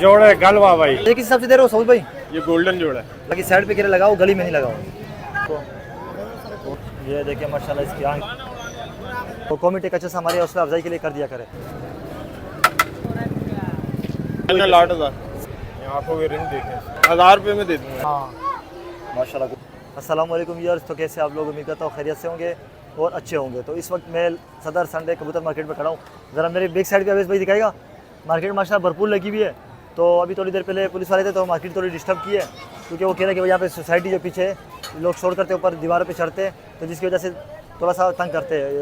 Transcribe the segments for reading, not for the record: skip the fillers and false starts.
जोड़ है गलवा भाई। ये किस हिसाब से दे रहे हो सऊद भाई? ये गोल्डन जोड़ है। बाकी साइड पे गिरे लगाओ, गली में नहीं लगाओ। ये देखिए माशाल्लाह इसकी आंख तो कॉमेडी का अच्छा हमारी हौसला अफजाई के लिए कर दिया करे। लाट आंखों के रिंग देखें 1000 रुपये में दे दूँगा। हाँ माशाल्लाह। अस्सलाम वालेकुम यार्स, तो कैसे आप लोग? उम्मीद करता हूँ खैरियत से होंगे और अच्छे होंगे। तो इस वक्त मैं सदर संडे कबूतर मार्केट में खड़ा हूँ। ज़रा मेरे बैक साइड पे अवेश भाई दिखाएगा। मार्केट माशाल्लाह भरपूर लगी हुई है। तो अभी थोड़ी देर पहले पुलिस वाले थे तो मार्केट थोड़ी डिस्टर्ब की है, क्योंकि वो कह रहे हैं कि यहाँ पे सोसाइटी जो पीछे है लोग शोर करते ऊपर दीवारों पे चढ़ते हैं, तो जिसकी वजह से थोड़ा सा तंग करते हैं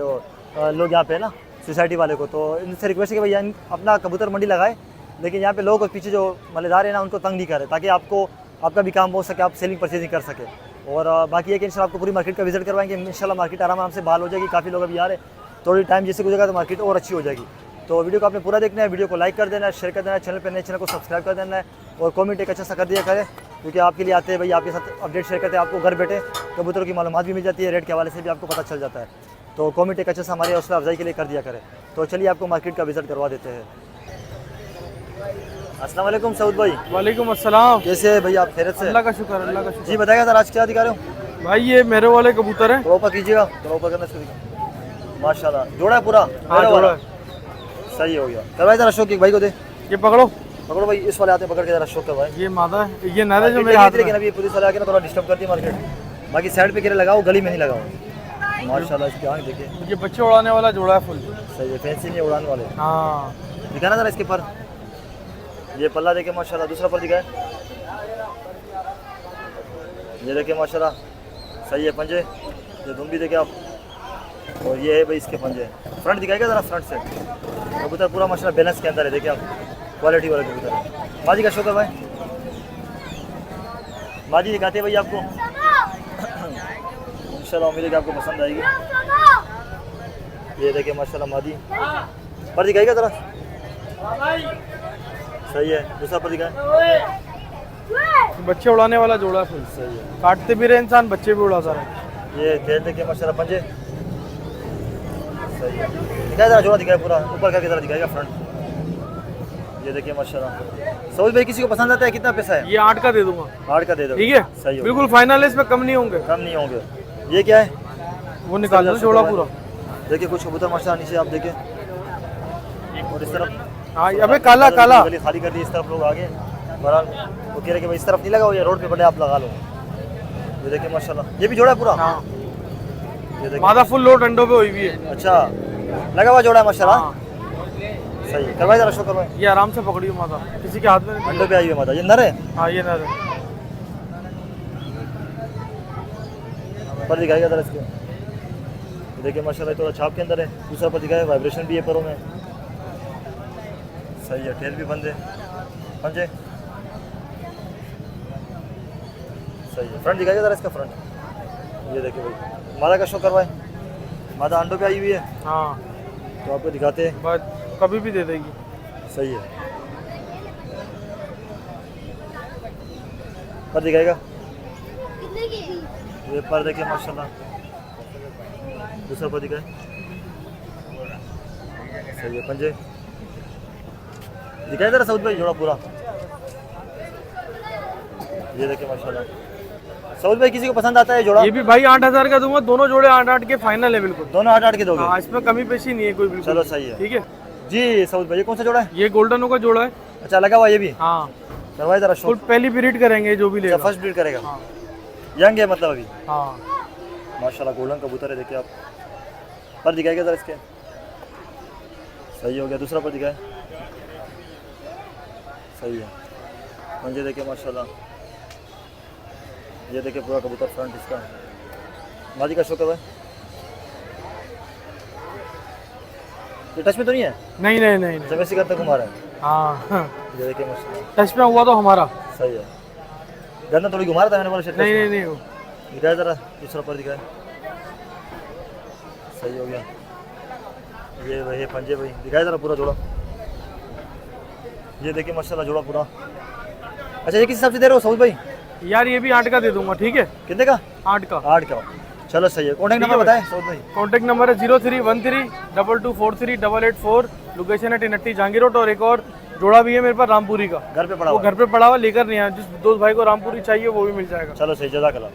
लोग यहाँ पे ना सोसाइटी वाले को। तो इनसे रिक्वेस्ट है कि भैया अपना कबूतर मंडी लगाए, लेकिन यहाँ पे लोग और पीछे जो मलेदार है ना उनको तंग नहीं करे, ताकि आपको आपका भी काम हो सके, आप सेलिंग परचेजिंग कर सके। और बाकी है कि इंशाल्लाह आपको पूरी मार्केट का विजिट करवाएंगे। इंशाल्लाह मार्केट आराम से बहाल हो जाएगी। काफ़ी लोग अभी आ रहे हैं, थोड़ी टाइम जैसे गुजरेगा तो मार्केट और अच्छी हो जाएगी। तो वीडियो को आपने पूरा देखना है, वीडियो को लाइक कर देना है, शेयर कर देना है, चैनल पर नए चैनल को सब्सक्राइब कर देना है और कमेंट एक अच्छा सा कर दिया करें, क्योंकि आपके लिए आते हैं भाई, आपके साथ अपडेट शेयर करते हैं। आपको घर बैठे कबूतरों की मालूमात भी मिल जाती है, रेट के हवाले से भी आपको पता चल जाता है। तो कमेंट एक अच्छा सा हमारी हौसला अफजाई के लिए कर दिया करें। तो चलिए आपको मार्केट का विजिट करवा देते हैं। अस्सलाम वालेकुम सऊद भाई। वालेकुम अस्सलाम। कैसे है भाई आप? खैरियत से? अल्लाह का शुक्र, अल्लाह का शुक्र। जी बताइएगा सर, आज क्या दिखा रहे हो? भाई ये मेरे वाले कबूतर हैं। थोड़ा ऊपर कीजिएगा, थोड़ा ऊपर करना शुरू। माशाल्लाह जोड़ा है पूरा? हाँ जोड़ा है। सही हो गया। करवाए जरा शौक एक भाई को दे। ये पकड़ो पकड़ो भाई, इस वाले आते हैं, पकड़ के जरा शौक करवाए। ये मादा है, ये नर है जो मेरे हाथ में। लेकिन अभी पुलिस वाले आके ना थोड़ा डिस्टर्ब करती है मार्केट। बाकी साइड पे गिरे लगाओ, गली में नहीं लगाओ। माशाल्लाह इसकी आंख देखिए। ये बच्चे उड़ाने वाला जोड़ा है फुल। सही है, फैंसी नहीं उड़ाने वाले। हाँ दिखाना जरा इसके पर। ये पल्ला देखे माशाल्लाह। दूसरा पर दिखाए, ये देखे माशाल्लाह। सही है पंजे। ये दुम भी देखे आप। और ये है भाई इसके पंजे। फ्रंट दिखाएगा जरा, फ्रंट से कबूतर पूरा माशाल्लाह बैलेंस के अंदर है। देखिए आप, क्वालिटी वाला कबूतर है। माजी का शौक है भाई? माजी दिखाते हैं भाई आपको। इंशाल्लाह उम्मीद है कि आपको पसंद आएगी। ये देखिए माशाल्लाह मादी। पर दिखाएगा जरा। सही है। दूसरा पर दिखाए। बच्चे उड़ाने वाला जोड़ा है फुल। सही है। काटते भी रहे इंसान, बच्चे भी उड़ाता रहे। ये तेल देखिए माशाल्लाह पंजे। सही है। दिखाया जरा जोड़ा, दिखाया पूरा ऊपर करके जरा दिखाएगा फ्रंट। ये देखिए माशाल्लाह। सऊद भाई किसी को पसंद आता है? कितना पैसा है? ये 8 का दे दूंगा। 8 का दे दो। ठीक है, सही है, बिल्कुल फाइनल है, इसमें कम नहीं होंगे। कम नहीं होंगे। ये क्या है? वो निकाल दो जोड़ा पूरा। देखिए कुछ कबूतर माशाल्लाह नीचे आप देखिए। और इस तरफ हाँ अबे काला काला। गली खाली कर दी, इस तरफ लोग आगे। बहरहाल वो कह रहे कि भाई इस तरफ नहीं लगाओ, ये रोड पे बड़े आप लगा लो। ये देखिए माशाल्लाह। ये भी जोड़ा है पूरा? हाँ ये देखिए मादा फुल लोड अंडों पे हुई भी है। अच्छा लगा हुआ जोड़ा है माशाल्लाह। हाँ। सही है। करवाए जरा शो करवाए। ये आराम से पकड़ियो मादा, किसी के हाथ में नहीं। अंडों पे आई हुई है माता। ये नर है? हाँ ये नर है। पर दिखाएगा जरा इसके। देखिए माशाल्लाह थोड़ा छाप के अंदर है। दूसरा पर दिखाएगा, वाइब्रेशन भी है परों में। सही है। टेल भी बंद है, पंजे। सही है। फ्रंट दिखाएगा जरा इसका फ्रंट। ये देखिए भाई मादा का शो करवाए। मादा अंडों पे आई हुई है, हाँ तो आपको दिखाते हैं। बस कभी भी दे देगी। सही है। पर दिखाएगा। ये पर देखिए माशाल्लाह। दूसरा पर दिखाए। सही है। पंजे दिखाए जरा सऊद भाई जोड़ा पूरा। ये देखिए माशाल्लाह। सऊद भाई किसी को पसंद आता है जोड़ा? ये भी भाई 8000 का दूंगा। दोनों जोड़े 8-8 के फाइनल है बिल्कुल। दोनों 8-8 के दोगे? हाँ इसमें कमी पेशी नहीं है कोई बिल्कुल। चलो सही है। ठीक है जी सऊद भाई ये कौन सा जोड़ा है? ये गोल्डन का जोड़ा है। अच्छा लगा हुआ ये भी? हाँ करवाए जरा फुल शो। पहली ब्रीड करेंगे जो भी लेगा। फर्स्ट ब्रीड करेगा? हाँ यंग है मतलब अभी? हाँ माशाल्लाह गोल्डन कबूतर है। देखिए आप। पर दिखाएगा जरा इसके। सही हो गया। दूसरा पर दिखाए। सही है। पंजे देखिए माशाल्लाह। ये देखिए पूरा कबूतर फ्रंट इसका। मादी का शो करवाए। ये टच में तो नहीं है? नहीं नहीं नहीं, नहीं। जब ऐसे करते घुमा रहा है। हाँ ये देखिए माशाल्लाह। टच में हुआ तो हमारा। सही है। गर्दन थोड़ी घुमा रहा था मैंने बोला। नहीं नहीं नहीं दिखाया जरा। दूसरा पर दिखाए। सही हो गया। ये वही पंजे भाई। दिखाया जरा पूरा जोड़ा। ये देखिए माशाल्लाह जोड़ा पूरा। अच्छा ये किस हिसाब से दे रहे हो सऊद भाई? यार ये भी 8 का दे दूंगा। ठीक है कितने का? 8 का। 8 का। चलो सही है। कॉन्टैक्ट नंबर बताएं सऊद भाई। कॉन्टैक्ट नंबर है 031322438884। लोकेशन है टिनट्टी जहांगीर रोड। और एक और जोड़ा भी है मेरे पास रामपुरी का, घर पे पड़ा वो हुआ घर पे पड़ा हुआ, लेकर नहीं आया। जिस दोस्त भाई को रामपुरी चाहिए वो भी मिल जाएगा। चलो सही, जज़ाकल्लाह।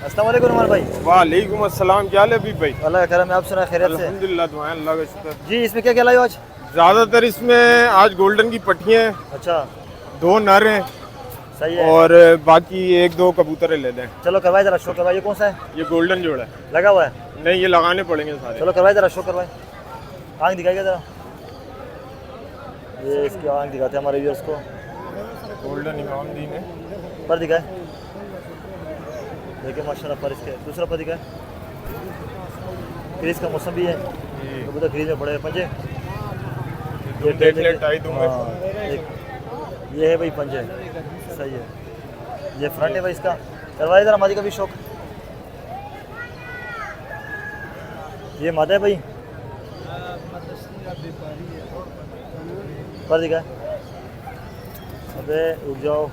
अस्सलाम वालेकुम रुमान भाई। वालेकुम अस्सलाम, क्या हाल है अभी भाई? अल्लाह का करम है, आप सुना खैरियत से? अल्हम्दुलिल्लाह, दुआएं अल्लाह का शुक्र। जी, इसमें क्या क्या लाए हो आज? ज़्यादातर इसमें आज गोल्डन की पट्टियाँ हैं, अच्छा, 2 नर हैं सही है। और बाकी 1-2 कबूतर ले लें। चलो करवाए जरा, शो करवाइए। कौन सा है? ये गोल्डन जोड़ा है। लगा हुआ है? नहीं, ये लगाने पड़ेंगे सारे। चलो करवाए जरा, शो करवाए। आँख दिखाइएगा जरा, ये इसकी आँख दिखाते हैं हमारे व्यूअर्स को। गोल्डन इमाम दीन है। पर दिखाए, देखिए माशाल्लाह पर इसके। दूसरा पर दिखाए, क्रीज का मौसम भी है, कबूतर क्रीज में पड़े हैं। पंजे ये देख ले, टाई दूंगा। हाँ, ये है भाई पंजे, सही है। ये फ्रंट है भाई इसका। करवाए जरा मादी का भी शौक। ये मादा है भाई, पर दिखाए। अबे रुक जाओ,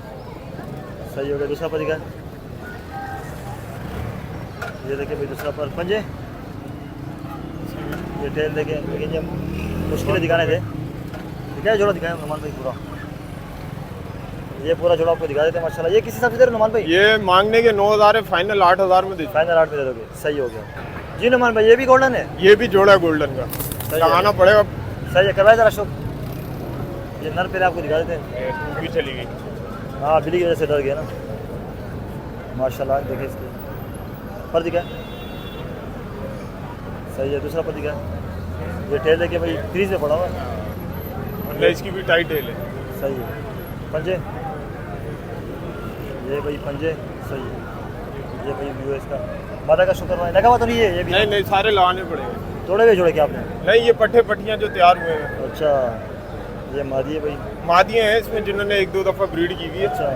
सही हो गया। दूसरा पर दिखाए, ये देखिए भाई दूसरा पर। पंजे, ये टेल देखे, लेकिन ये मुश्किल दिखाने थे। दिखाए जोड़ा, दिखाए नुमान भाई पूरा। ये पूरा जोड़ा आपको दिखा देते हैं माशाल्लाह। ये किस हिसाब से दे रहे हो नुमान भाई? ये मांगने के 9,000 है, फाइनल 8,000 में दे। फाइनल 8 में दे दोगे, सही हो गया। जी नुमान भाई, ये भी गोल्डन है? ये भी जोड़ा है गोल्डन का, है। लगाना पड़ेगा। सही है, करवाए जरा शौक। ये नर पहले आपको दिखा देते हैं। भी चली गई। हाँ, बिल्ली की वजह से डर गया ना। माशाल्लाह, देखिए इसके पर दिखा, सही है। दूसरा पर दिखा, ये टेल देखिए भाई, क्रीज में पड़ा हुआ है। मतलब इसकी भी टाइट टेल है। सही है। पंजे, ये भाई पंजे, सही है। ये भाई व्यू है इसका। मादा का शुक्र है, लगा हुआ तो नहीं है? ये भी नहीं, सारे लगाने पड़ेंगे। तोड़े हुए जोड़े क्या आपने? नहीं, ये पट्टियाँ जो तैयार हुए हैं। अच्छा, ये मादी है भाई। मादियाँ हैं इसमें जिन्होंने 1-2 दफ़ा ब्रीड की हुई है। अच्छा,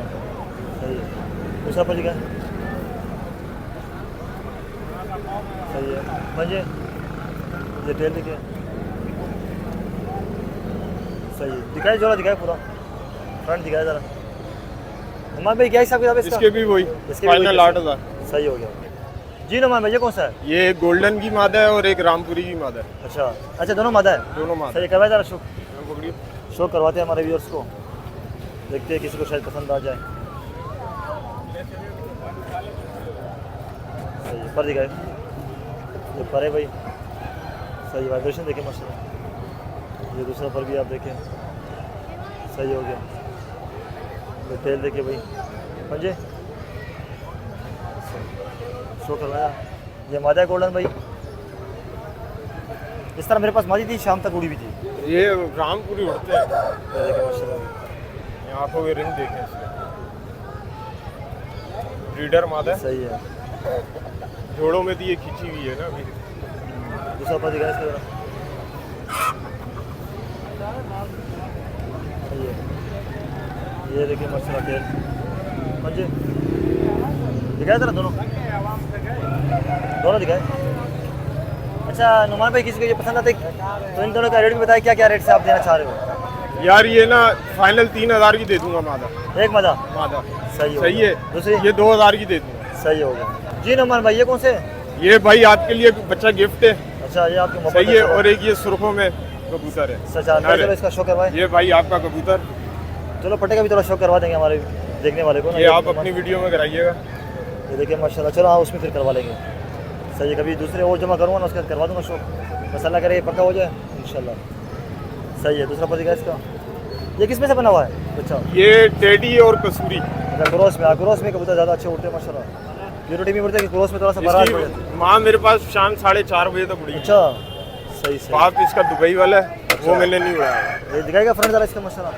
सही है। दूसरा पंजे का, सही है। पंजे, ये टेल देखिए, सही है। दिखाए जोड़ा, दिखाए पूरा फ्रंट दिखाए जरा। नुमान भाई क्या हिसाब किताब है इसका? इसके भी वही, इसके भी फाइनल वही 8,000। सही हो गया। जी नुमान भाई, ये कौन सा है? ये एक गोल्डन की मादा है और एक रामपुरी की मादा है। अच्छा अच्छा, दोनों मादा है? दोनों मादा। सही, करवाए जरा शो। पकड़िए। शो करवाते हैं हमारे व्यूअर्स को, देखते हैं किसी को शायद पसंद आ जाए। सही है, पर दिखाए, ये पर है भाई, सही। वाइब्रेशन देखें माशाल्लाह। ये दूसरा पर भी आप देखें, सही हो गया। ये टेल देखिए भाई, पंजे, शो करवाया। ये मादा है गोल्डन भाई। इस तरह मेरे पास मादी थी, शाम तक उड़ी भी थी। ये रामपुरी उड़ते हैं। ये देखें माशाल्लाह, ये आंखों के रिंग देखें इसके। ब्रीडर मादा है। सही है। जोड़ों में तो ये खींची हुई है ना अभी। दूसरा पर दिखाया इसका जरा, सही है। ये देखिए माशाल्लाह टेल, पंजे दिखाए जरा, दोनों दिखाए। अच्छा नुमान भाई, किसी को ये पसंद आता है तो इन दोनों का रेट भी बताया, क्या क्या रेट से आप देना चाह रहे हो? यार ये ना फाइनल 3,000 की दे दूंगा मादा। एक मादा, मादा सही सही है। दूसरी, ये 2,000 की दे दूंगा। सही हो गया। जी नुमान भाई, ये कौन से? ये भाई आपके लिए बच्चा गिफ्ट है। अच्छा, ये आपके मोबाइल सही है। और एक ये सुर्खों में कबूतर है। अच्छा, चलो इसका शो करवाए। ये भाई आपका कबूतर, चलो पट्टे का भी थोड़ा शो करवा देंगे हमारे देखने वाले को ना। ये आप अपनी वीडियो में कराइएगा। ये देखिए माशाल्लाह। चलो हाँ, उसमें फिर करवा लेंगे। सही है, कभी दूसरे और जमा करूँगा ना, उसके बाद करवा दूँगा शो। बस अल्लाह करे पक्का हो जाए इंशाल्लाह। सही है। दूसरा पति का इसका, ये किस में से बना हुआ है? अच्छा, ये टेडी और कसूरी। अच्छा, क्रॉस में। क्रॉस में कबूतर ज़्यादा अच्छे उड़ते हैं माशाल्लाह। प्योरिटी में उड़ते हैं कि क्रॉस में थोड़ा सा बराबर पड़ जाता है? इसकी माँ मेरे पास शाम 4:30 बजे तक उड़ी। अच्छा, सही सही। बाप इसका दुबई वाला है, वो मैंने नहीं उड़ाया। ये दिखाएगा फ्रंट ज़रा इसका माशाल्लाह।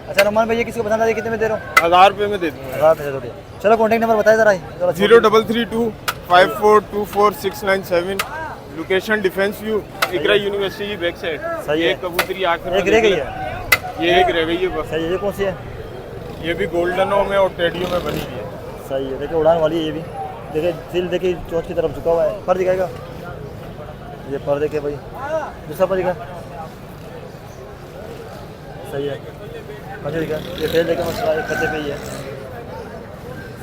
अच्छा नुमान भाई, ये किसी को पसंद आ जाए कितने में दे रहा हूँ? 1,000 रुपये में दे दूँगा। 1000 में दे दोगे? चलो कॉन्टैक्ट नंबर बताए ज़रा। 0332542467। लोकेशन डिफेंस व्यू, इकरा यूनिवर्सिटी की बैक साइड। सही है। एक कबूतरी आखिर में एक रह गई है। ये एक रह गई है बस। सही है। ये कौन सी है? ये भी गोल्डनों में और टेडियो में बनी हुई है। सही है। देखिए उड़ान वाली है ये भी। देखिए दिल देखिए चोट की तरफ झुका हुआ है। पर दिखाएगा, ये पर देखे भाई। दूसरा पर दिखा, सही है। पंजे दिखा, ये टेल देखे मसला, एक खत्ते पे ही है।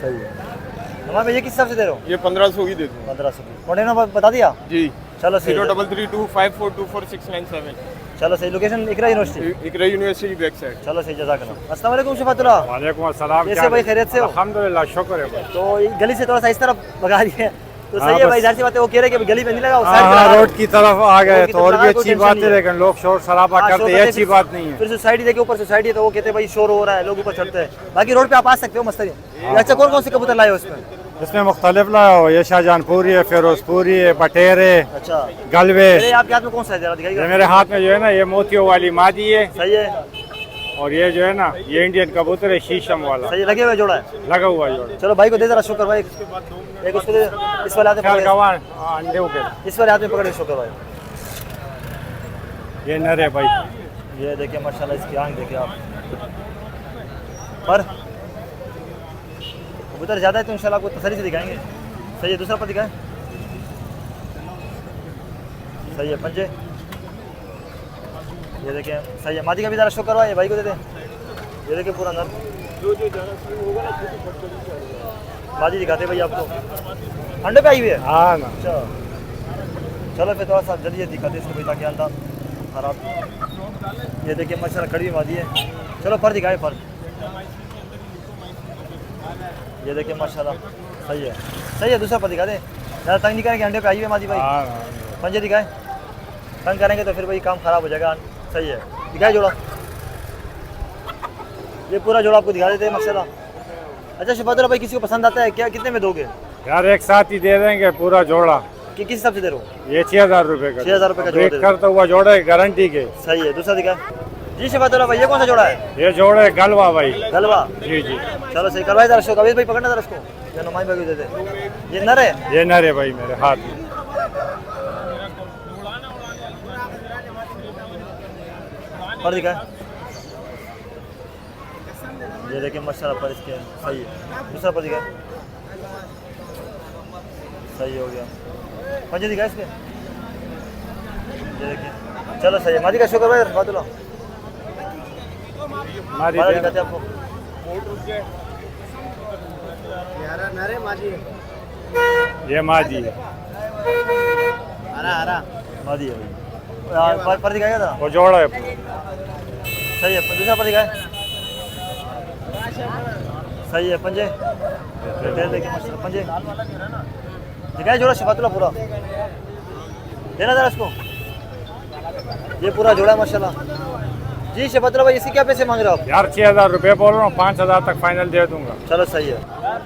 सही है। हमारे भैया किस हिसाब से दे रहे हो? ये 1500 की दे दूँगा। 1500 की। कॉन्टैक्ट नंबर बता दिया? जी, चलो सही है। 0332542467। चलो सही, लोकेशन इकरा यूनिवर्सिटी। इकरा यूनिवर्सिटी बैक साइड। चलो सही, जज़ाकल्लाह। अस्सलाम वालेकुम शफातुल्लाह। वालेकुम अस्सलाम। कैसे भाई, खैरियत से हो? अल्हम्दुलिल्लाह, शुक्र है भाई। तो ये गली से थोड़ा सा इस तरफ भगा रही है तो हाँ, सही है बस। भाई, जाहिर सी बात है वो कह रहे हैं कि गली में नहीं लगा, वो साइड पे हाँ, लगा रोड दो। की तरफ आ गए रोड की तो तरफ और लगा, भी कोई अच्छी टेंशन बात नहीं है, है। लेकिन लोग शोर शराबा हाँ, करते शोर हैं, करते अच्छी फिर- बात नहीं है। फिर सोसाइटी देखिए, ऊपर सोसाइटी है तो वो कहते हैं भाई शोर हो रहा है, लोग ऊपर चढ़ते हैं। बाकी रोड पे आप आ सकते हो, मस्त है। अच्छा, कौन कौन से कबूतर लाए हो इसमें? इसमें मुख्तलिफ लाया हो, ये शाहजहानपुरी है, फिरोजपुरी है, बटेर है, अच्छा, गलवे। मेरे आपके हाथ में कौन सा है, जरा ये दिखाइएगा। मेरे हाथ में जो है ना, ये मोतियों वाली मादी है, सही है, और ये जो है ना, ये इंडियन कबूतर है, शीशम वाला, सही है, लगे हुए जोड़ा है। लगा हुआ जोड़ा। चलो भाई को दे जरा, शुक्र भाई। एक उसको दे, इस वाले हाथ में ख्याल पकड़े, गवान अंडे के। इस वाले हाथ में पकड़े, शुक्र भाई। ये नर है भाई। ये देखिए माशाल्लाह, इसकी आंख देखिए आप। पर कबूतर ज़्यादा है तो इंशाल्लाह आपको तसल्ली से दिखाएंगे। सही है, दूसरा पर दिखाएं। सही है, पंजे। ये देखिए सही है, मादी का भी ज़रा शो करवाइए, भाई को दे दें। ये देखिए पूरा नर। मादी दिखाते भाई आपको, अंडे पे आई हुई है। हाँ ना, अच्छा, चलो फिर थोड़ा सा जल्दी दिखाते इसको भाई, ताकि अंडा खराब। ये देखिए माशाल्लाह, कड़ी मादी है। चलो पर दिखाए, पर। ये देखिए माशाल्लाह, सही है, सही है। दूसरा पर दिखा दे, ज़्यादा तंग नहीं करेंगे, अंडे पे आई हुई है मादी भाई। हाँ ना। पंजे दिखाए, तंग करेंगे तो फिर भाई काम खराब हो जाएगा। सही है, दिखाए जोड़ा। ये पूरा जोड़ा आपको दिखा देते हैं माशाल्लाह। अच्छा शफातुल्लाह भाई, किसी को पसंद आता है क्या, कितने में दोगे? यार एक साथ ही दे देंगे पूरा जोड़ा। कि किस हिसाब से दे रहे हो? ये 6,000 रुपए का। 6,000 रुपए का जोड़ा दे दो। करता हुआ जोड़ा है, गारंटी के। सही है, दूसरा दिखाए। जी शफातुल्लाह भाई, ये कौन सा जोड़ा है? ये जोड़ा है गलवा भाई। गलवा। जी जी, चलो सही, करवाए जरा शो। कबीर भाई पकड़ना जरा इसको, ये नुमाइंद भाई को दे दे। ये नर है। ये नर है भाई मेरे हाथ में। पर दिखाए। ये देखिए माशाल्लाह, पर इसके सही है। दूसरा पर दिखाए, सही हो गया। पंजे दिखाए इसके। ये देखिए, चलो सही है। मादी का शुक्र भाई शफातुल्लाह। मादी मादा दे- दिखाते हैं आपको। ये मादी है। मादी है भाई। पर दिखाएगा था। वो जोड़ा है। सही है, दूसरा पर दिखाए। सही है, पंजे। देखिए माशाल्लाह, पंजे दिखाए जोड़ा शफातुल्लाह पूरा। देना जरा इसको। ये पूरा जोड़ा है माशाल्लाह। जी शफातुल्लाह भाई, इसके क्या पैसे मांग रहे हो आप? यार 6,000 रुपए बोल रहा हूँ, 5,000 तक फाइनल दे दूंगा। चलो सही है।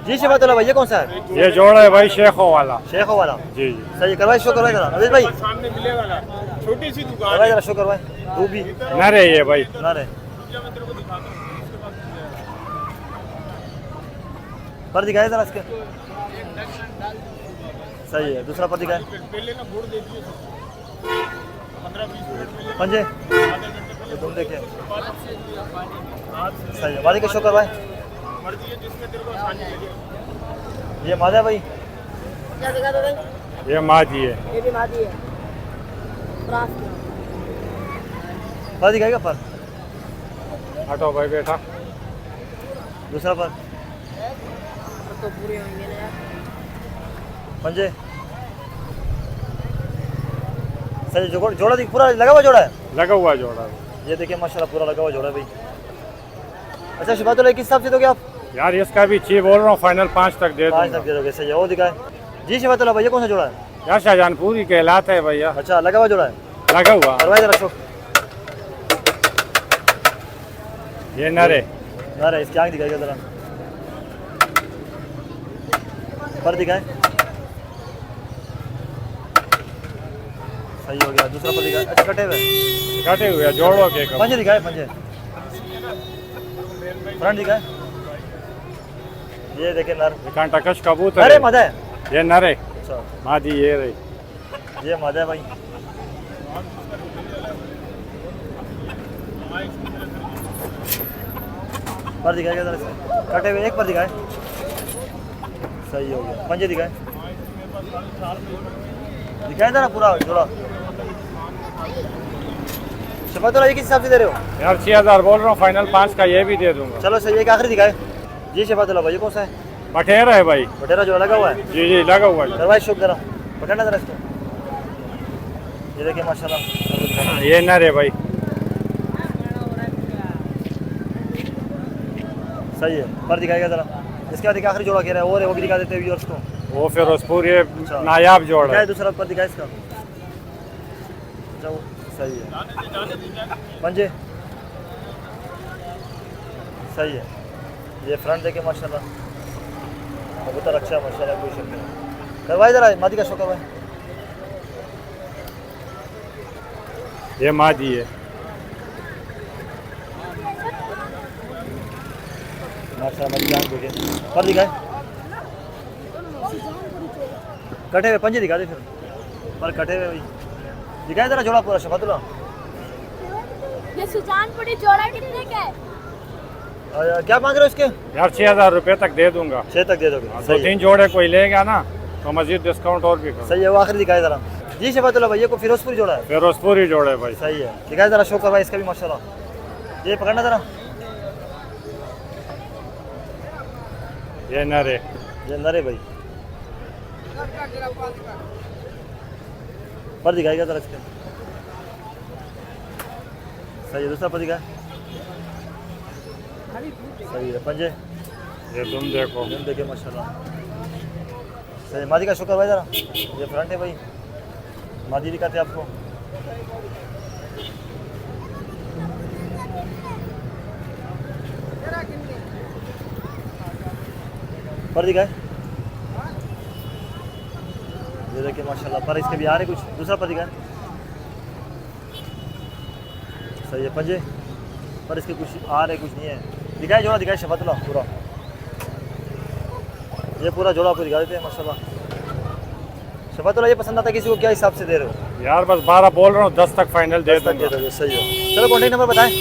जी शफातुल्लाह भाई, ये कौन सा है? ये जोड़ा है भाई शेखों वाला। शेखों वाला। जी जी, सही है, करवाए शो करवाए जरा। अभी भाई सामने मिलेगा ना, छोटी सी दुकान करवाए जरा शो करवाए। तू भी नर है ये भाई। ना रे, पर दिखाए जरा इसके। सही है, दूसरा पर दिखाए। पंजे ये तुम देखिए, सही है। मादी का शो करवाए। ये मादा भाई। ये मादी है। ये भी मादी है। फ्रांस की। पर दिखाएगा, पर हटो भाई बेटा। दूसरा पर। तो पूरे होंगे ना यार। पंजे सही, जोड़ा दिख पूरा लगा हुआ जोड़ा है। लगा हुआ जोड़ा है। ये देखिए माशाल्लाह, पूरा लगा हुआ जोड़ा है भाई। अच्छा शफातुल्लाह, किस हिसाब से दोगे आप? यार इसका भी ची बोल रहा हूँ, फाइनल 5 तक दे 5 तक दूंगा। दे दोगे, सही है। वो दिखाए। जी शफातुल्लाह भाई, ये कौन सा जोड़ा है? यार शाहजहानपुरी कहलाता है भैया। अच्छा, लगा हुआ जोड़ा है। लगा हुआ। करवाए जरा शो। ये नर है। ना रे, इसकी आँख दिखाएगा जरा। पर दिखाए। सही हो गया, दूसरा पर दिखाए। अच्छा, कटे हुए कटे हुए जोड़ो के कब। पंजे दिखाए, पंजे। फ्रंट दिखाए। ये देखे नर। टकश कबूतर अरे है। मजा है। ये नर है। अच्छा, मादी ये रही। ये मजा है भाई। पर दिखाएगा जरा इसमें। कटे हुए एक पर दिखाए। सही हो गया, पंजे दिखाए। दिखाए जरा पूरा जोड़ा। शफातुल्लाह, ये किस हिसाब से दे रहे हो? यार 6,000 बोल रहा हूँ, फाइनल 5 का ये भी दे दूंगा। चलो सही है, एक आखिरी दिखाए। जी शफातुल्लाह भाई, ये कौन सा है? बटेरा है भाई। बटेरा जोड़ा लगा हुआ है। जी जी, लगा हुआ है। करवाए शोक जरा, पकड़ना जरा इसको। ये देखिए माशाल्लाह, ये नर है भाई। सही है, पर दिखाएगा ज़रा। इसके बाद एक आखिरी जोड़ा कह रहा है और है, वो भी दिखा देते हैं व्यूअर्स को। वो फिरोजपुरी नायाब जोड़ क्या है। है दूसरा पर दिखा इसका? अच्छा वो सही है, पंजे सही है। ये फ्रंट देखे माशाल्लाह, कबूतर अच्छा है माशाल्लाह, कोई शक नहीं। करवाए ज़रा मादी का शो करवाए। ये मादी है। माशाल्लाह मत जान देखे पर दिखाए, कटे हुए पंजे दिखा दे फिर, पर कटे हुए भाई दिखाए ज़रा जोड़ा पूरा शफातुल्लाह। ये सुजानपुरी जोड़ा कितने का है? क्या मांग रहे हो इसके? यार 6,000 रुपये तक दे दूंगा। 6 तक दे दोगे? दो सही है, 3 जोड़े कोई लेगा ना तो मजीद डिस्काउंट और भी करो। सही है। वो आखिरी दिखाए ज़रा जी शफातुल्लाह भाई, ये को फिरोजपुरी जोड़ा है। फिरोजपुरी जोड़े भाई। सही है, दिखाए ज़रा शो करवाए इसका भी माशाल्लाह। ये पकड़ना ज़रा, ये नरे। ये नरे भाई पर दिखाएगा ज़रा इसके। सही है, दूसरा पर दिखाए। सही है, पंजे ये तुम देखो। देखिए माशाल्लाह। सही, मादी का शो करवाए ज़रा। ये फ्रंट है भाई, मादी दिखाते हैं आपको। पर दिखाए, ये देखिए माशाल्लाह, पर इसके भी आ रहे कुछ। दूसरा पर दिखाए। सही है, पंजे पर इसके कुछ आ रहे कुछ नहीं है। दिखाए जोड़ा, दिखाए शफातुल्लाह पूरा। ये पूरा जोड़ा आपको दिखा देते हैं माशाल्लाह। शफातुल्लाह ये पसंद आता है किसी को, क्या हिसाब से दे रहे हो? यार बस 12 बोल रहा हूँ, 10 तक फाइनल दे 10 तक दे दूंगा। दोगे? सही है। चलो कॉन्टेक्ट नंबर बताएं।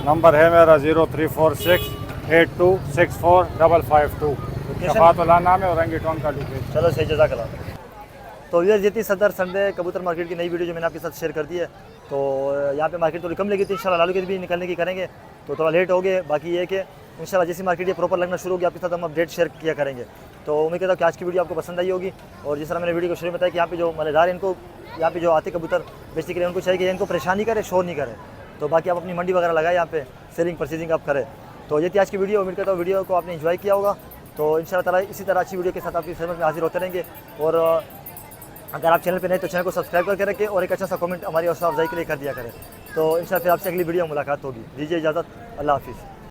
नंबर है मेरा 034682645552। शफातुल्लाह नाम है और रंगीटोन का लोकेशन। चलो सही, जज़ाकल्लाह। तो ये थी सदर संडे कबूतर मार्केट की नई वीडियो जो मैंने आपके साथ शेयर कर दी है। तो यहाँ पे मार्केट थोड़ी कम लगी थी, इंशाल्लाह लालू के भी निकलने की करेंगे, तो थोड़ा लेट हो गए। बाकी ये है कि इंशाल्लाह जैसी मार्केट ये प्रॉपर लगना शुरू होगी आपके साथ हम अपडेट शेयर किया करेंगे। तो उम्मीद करता हूँ कि आज की वीडियो आपको पसंद आई होगी। और जिस तरह मैंने वीडियो को शुरू में बताया कि यहाँ पे जो मलेदार इनको यहाँ पे जो आते कबूतर बेचने के लिए, उनको चाहिए कि इनको परेशानी करे, शोर नहीं करे। तो बाकी आप अपनी मंडी वगैरह लगाए, यहाँ पे सेलिंग परचेजिंग आप करें। तो ये थी आज की वीडियो। उम्मीद करता हूँ वीडियो को आपने एंजॉय किया होगा। तो इंशाल्लाह ताला इसी तरह अच्छी वीडियो के साथ आपकी खिदमत में हाजिर होते रहेंगे। और अगर आप चैनल पे नए तो चैनल को सब्सक्राइब करके रखें और एक अच्छा सा कमेंट हमारी हौसला अफजाई के लिए कर दिया करें। तो इंशाल्लाह फिर आपसे अगली वीडियो में मुलाकात होगी। दीजिए इजाज़त, अल्लाह हाफिज़।